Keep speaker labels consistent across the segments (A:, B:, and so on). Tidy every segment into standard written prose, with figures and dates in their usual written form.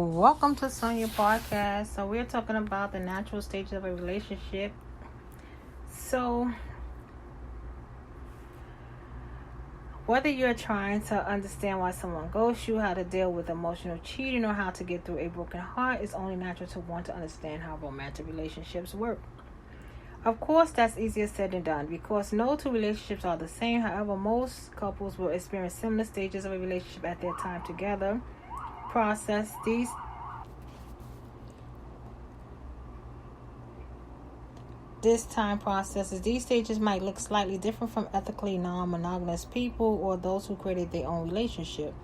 A: Welcome to Sonia Podcast. So we're talking about the natural stages of a relationship. So whether you're trying to understand why someone ghosts you, how to deal with emotional cheating, or how to get through a broken heart, it's only natural to want to understand how romantic relationships work. Of course, that's easier said than done because no two relationships are the same. However, most couples will experience similar stages of a relationship at their time together. These stages might look slightly different from ethically non-monogamous people or those who created their own relationship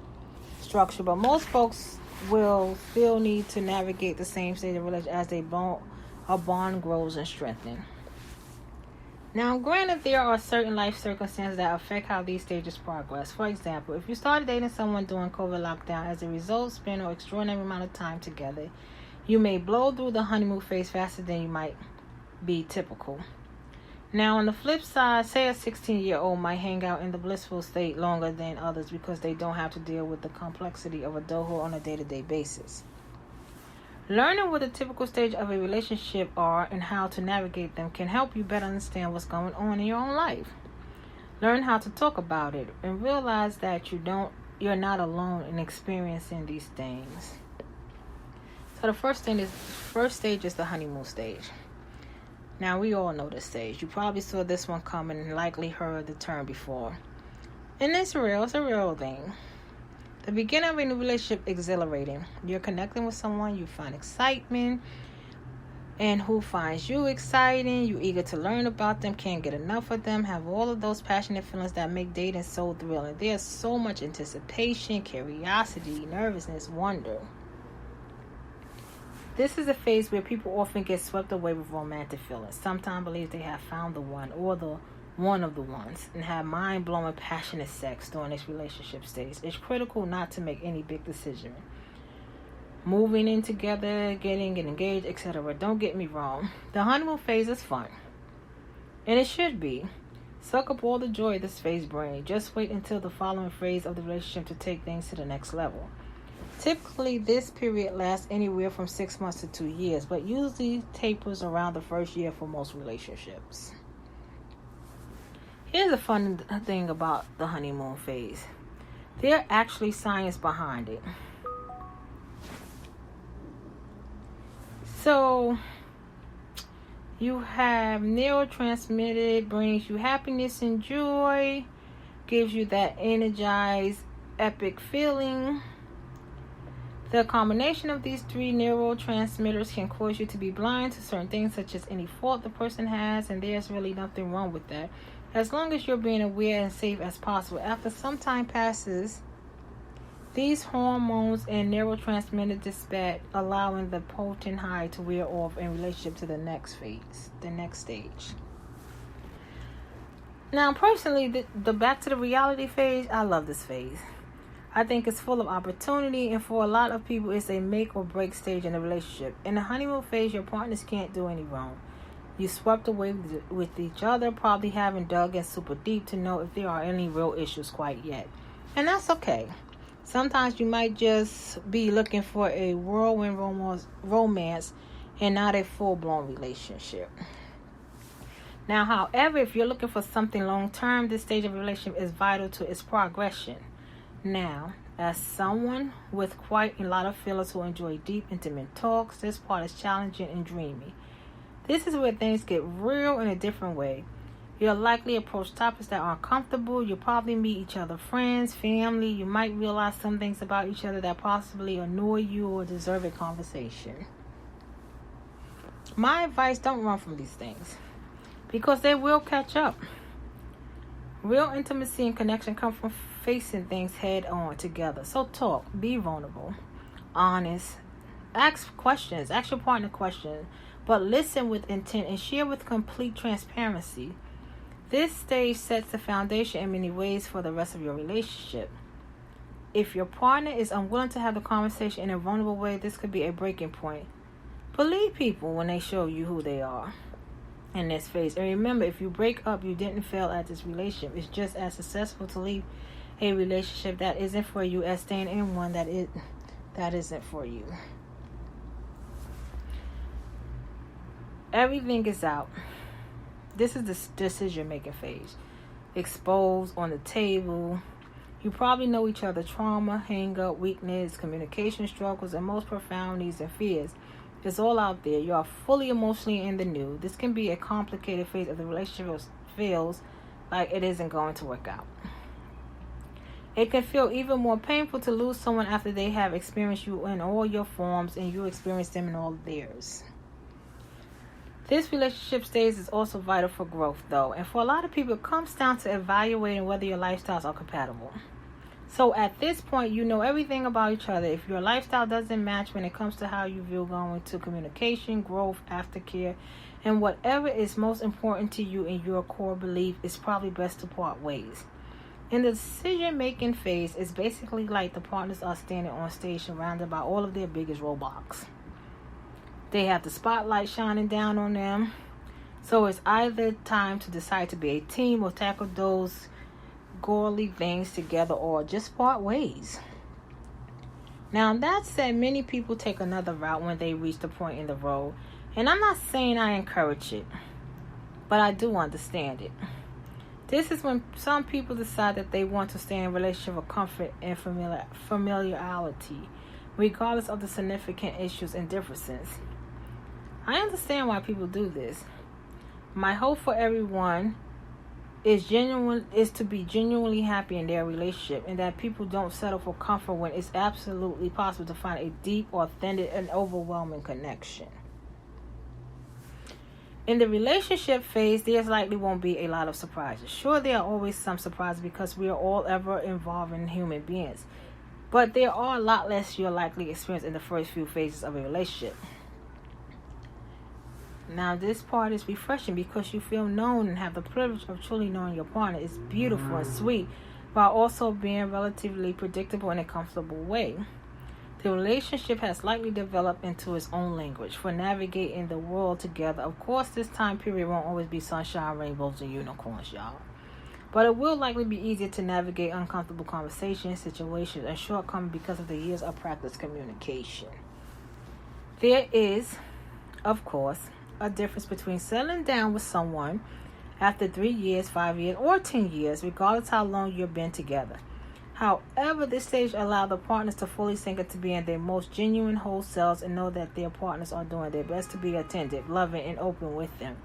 A: structure, but most folks will still need to navigate the same stage of relationship as a bond grows and strengthens. Now, granted, there are certain life circumstances that affect how these stages progress. For example, if you started dating someone during COVID lockdown, as a result, spend an extraordinary amount of time together, you may blow through the honeymoon phase faster than you might be typical. Now, on the flip side, say a 16-year-old might hang out in the blissful state longer than others because they don't have to deal with the complexity of adulthood on a day-to-day basis. Learning what the typical stage of a relationship are and how to navigate them can help you better understand what's going on in your own life. Learn how to talk about it and realize that you're not alone in experiencing these things. So the first stage is the honeymoon stage. Now, we all know this stage. You probably saw this one coming and likely heard the term before. And it's a real thing. The beginning of a new relationship is exhilarating. You're connecting with someone, you find excitement, and who finds you exciting. You're eager to learn about them, can't get enough of them, have all of those passionate feelings that make dating so thrilling. There's so much anticipation, curiosity, nervousness, wonder. This is a phase where people often get swept away with romantic feelings. Sometimes believe they have found the one or the one of the ones and have mind-blowing passionate sex during this relationship stage. It's critical not to make any big decision. Moving in together, getting engaged, etc. Don't get me wrong. The honeymoon phase is fun. And it should be. Suck up all the joy this phase brings. Just wait until the following phase of the relationship to take things to the next level. Typically, this period lasts anywhere from 6 months to 2 years, but usually tapers around the first year for most relationships. Here's a fun thing about the honeymoon phase. There's actually science behind it. So, you have neurotransmitted, brings you happiness and joy, gives you that energized, epic feeling. The combination of these three neurotransmitters can cause you to be blind to certain things, such as any fault the person has, and there's really nothing wrong with that, as long as you're being aware and safe as possible. After some time passes, these hormones and neurotransmitters dispatch, allowing the potent high to wear off in relationship to the next phase, the next stage. Now, personally, the back to the reality phase, I love this phase. I think it's full of opportunity, and for a lot of people, it's a make or break stage in a relationship. In the honeymoon phase, your partners can't do any wrong. You swept away with each other, probably haven't dug in super deep to know if there are any real issues quite yet. And that's okay. Sometimes you might just be looking for a whirlwind romance and not a full-blown relationship. Now, however, if you're looking for something long-term, this stage of a relationship is vital to its progression. Now, as someone with quite a lot of feelings who enjoy deep, intimate talks, this part is challenging and dreamy. This is where things get real in a different way. You'll likely approach topics that are uncomfortable. You'll probably meet each other, friends, family. You might realize some things about each other that possibly annoy you or deserve a conversation. My advice, don't run from these things, because they will catch up. Real intimacy and connection come from facing things head on together. So talk, be vulnerable, honest, ask questions, ask your partner questions, but listen with intent and share with complete transparency. This stage sets the foundation in many ways for the rest of your relationship. If your partner is unwilling to have the conversation in a vulnerable way, this could be a breaking point. Believe people when they show you who they are in this phase. And remember, if you break up, you didn't fail at this relationship. It's just as successful to leave a relationship that isn't for you as staying in one that that isn't for you. Everything is out. This is the decision-making phase. Exposed, on the table. You probably know each other's trauma, hang-up, weakness, communication struggles, and most profound needs and fears. It's all out there. You are fully emotionally in the new. This can be a complicated phase of the relationship feels like it isn't going to work out. It can feel even more painful to lose someone after they have experienced you in all your forms and you experience them in all theirs. This relationship stage is also vital for growth, though, and for a lot of people, it comes down to evaluating whether your lifestyles are compatible. So at this point, you know everything about each other. If your lifestyle doesn't match when it comes to how you view going to communication, growth, aftercare, and whatever is most important to you in your core belief, it's probably best to part ways. In the decision-making phase, it's basically like the partners are standing on stage surrounded by all of their biggest roadblocks. They have the spotlight shining down on them. So it's either time to decide to be a team or tackle those gory things together or just part ways. Now, that said, many people take another route when they reach the point in the road. And I'm not saying I encourage it, but I do understand it. This is when some people decide that they want to stay in a relationship of comfort and familiarity, regardless of the significant issues and differences. I understand why people do this. My hope for everyone is to be genuinely happy in their relationship, and that people don't settle for comfort when it's absolutely possible to find a deep, authentic, and overwhelming connection. In the relationship phase, there likely won't be a lot of surprises. Sure, there are always some surprises because we are all ever involving human beings, but there are a lot less you'll likely experience in the first few phases of a relationship. Now, this part is refreshing because you feel known and have the privilege of truly knowing your partner. It's beautiful and sweet, while also being relatively predictable in a comfortable way. The relationship has likely developed into its own language for navigating the world together. Of course, this time period won't always be sunshine, rainbows, and unicorns, y'all. But it will likely be easier to navigate uncomfortable conversations, situations, and shortcomings because of the years of practice communication. There is, of course, a difference between settling down with someone after 3 years, 5 years, or 10 years, regardless how long you've been together. However, this stage allows the partners to fully sink into being their most genuine whole selves and know that their partners are doing their best to be attentive, loving, and open with them,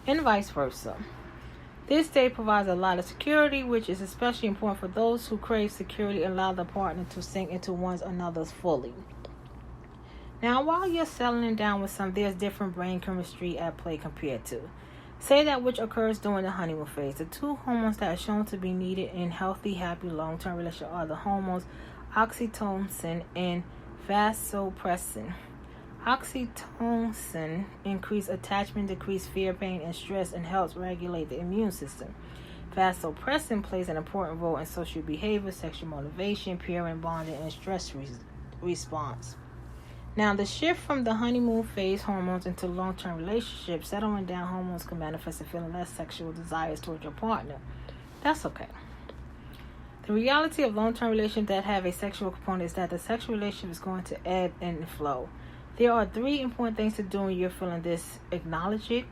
A: and vice versa. This stage provides a lot of security, which is especially important for those who crave security and allow the partner to sink into one another's fully. Now, while you're settling down with some, there's different brain chemistry at play compared to, say, that which occurs during the honeymoon phase. The two hormones that are shown to be needed in healthy, happy, long-term relationships are the hormones oxytocin and vasopressin. Oxytocin increases attachment, decreases fear, pain, and stress, and helps regulate the immune system. Vasopressin plays an important role in social behavior, sexual motivation, peer bonding, and stress response. Now, the shift from the honeymoon phase hormones into long-term relationships, settling down hormones can manifest in feeling less sexual desires toward your partner. That's okay. The reality of long-term relationships that have a sexual component is that the sexual relationship is going to ebb and flow. There are 3 important things to do when you're feeling this. Acknowledge it,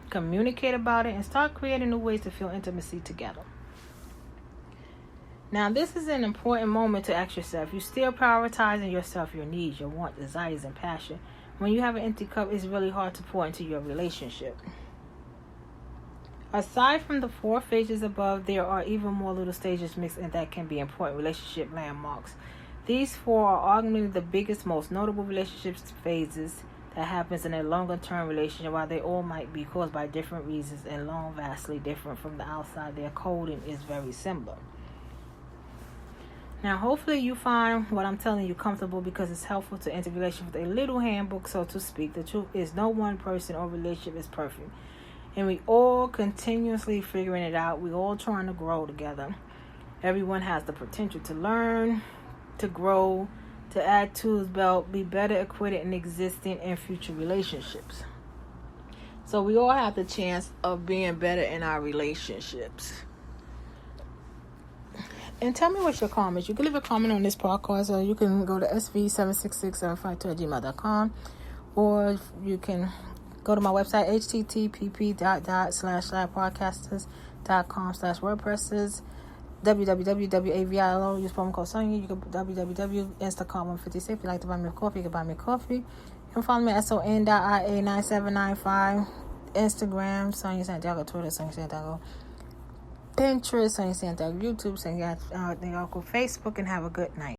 A: communicate about it, and start creating new ways to feel intimacy together. Now, this is an important moment to ask yourself. You're still prioritizing yourself, your needs, your wants, desires, and passion. When you have an empty cup, it's really hard to pour into your relationship. Aside from the 4 phases above, there are even more little stages mixed in that can be important relationship landmarks. These 4 are arguably the biggest, most notable relationship phases that happens in a longer-term relationship. While they all might be caused by different reasons and long vastly different from the outside, their coding is very similar. Now, hopefully you find what I'm telling you comfortable because it's helpful to enter relationship with a little handbook, so to speak. The truth is no one person or relationship is perfect. And we all continuously figuring it out. We all trying to grow together. Everyone has the potential to learn, to grow, to add to his belt, be better equipped in existing and future relationships. So we all have the chance of being better in our relationships. And tell me what's your comments. You can leave a comment on this podcast, or you can go to sv766752@gmail.com, or you can go to my website, http://podcasters.com/wordpresses, www.avilo, use promo code Sonya. You can www, Instacart150. If you like to buy me a coffee, you can buy me a coffee. You can follow me at son.ia9795, Instagram, Sonya Santiago, Twitter, Sonya Santiago, Pinterest, Sonya Santiago, YouTube, Sonya Santiago, Facebook, and have a good night.